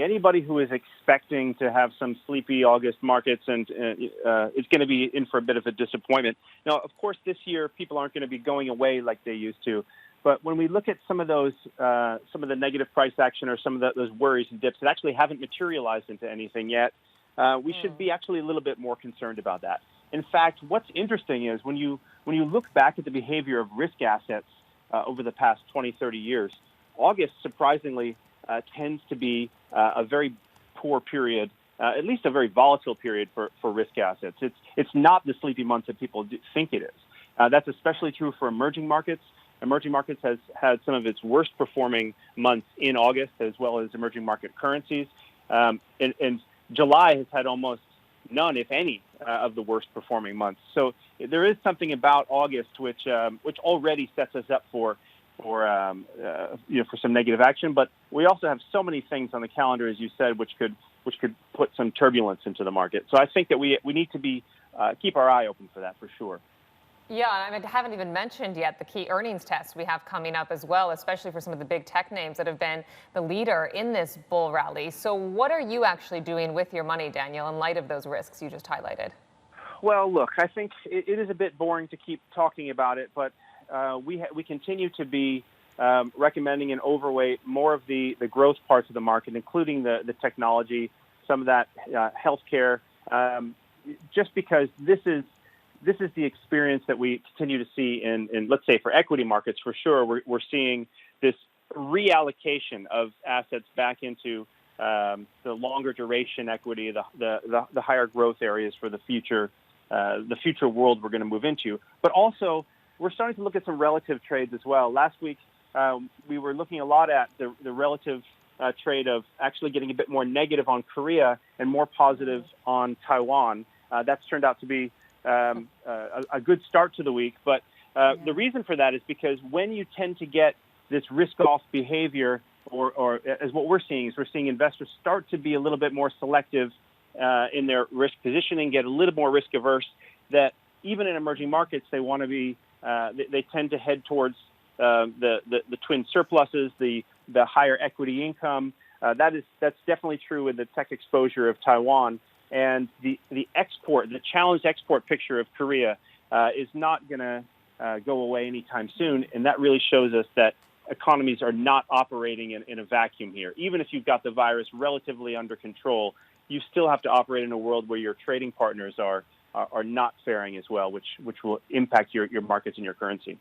anybody who is expecting to have some sleepy August markets and is going to be in for a bit of a disappointment. Now, of course, this year people aren't going to be going away like they used to. But when we look at some of those, some of the negative price action or some of those worries and dips that actually haven't materialized into anything yet, we should be actually a little bit more concerned about that. In fact, what's interesting is when you look back at the behavior of risk assets over the past 20, 30 years, August, surprisingly, tends to be a very poor period, at least a very volatile period for risk assets. It's not the sleepy month that people think it is. That's especially true for emerging markets. Emerging markets has had some of its worst performing months in August, as well as emerging market currencies. And July has had almost none, if any, of the worst performing months. So there is something about August which already sets us up for some negative action. But we also have so many things on the calendar, as you said, which could put some turbulence into the market. So I think that we need to keep our eye open for that for sure. Yeah, I haven't even mentioned yet the key earnings tests we have coming up as well, especially for some of the big tech names that have been the leader in this bull rally. So what are you actually doing with your money, Daniel, in light of those risks you just highlighted? Well, look, I think it is a bit boring to keep talking about it, but we continue to be recommending and overweight more of the growth parts of the market, including the technology, some of that healthcare, just because this is the experience that we continue to see in let's say, for equity markets, for sure. We're seeing this reallocation of assets back into the longer duration equity, the higher growth areas for the future world we're going to move into. But also, we're starting to look at some relative trades as well. Last week, we were looking a lot at the relative trade of actually getting a bit more negative on Korea and more positive on Taiwan. That's turned out to be a good start to the week. But the reason for that is because when you tend to get this risk-off behavior, or as what we're seeing investors start to be a little bit more selective in their risk positioning, get a little more risk averse, that even in emerging markets, they want to be, they tend to head towards the twin surpluses, the higher equity income. That's definitely true with the tech exposure of Taiwan. And the challenged export picture of Korea is not going to go away anytime soon. And that really shows us that economies are not operating in a vacuum here. Even if you've got the virus relatively under control, you still have to operate in a world where your trading partners are not faring as well, which will impact your markets and your currency.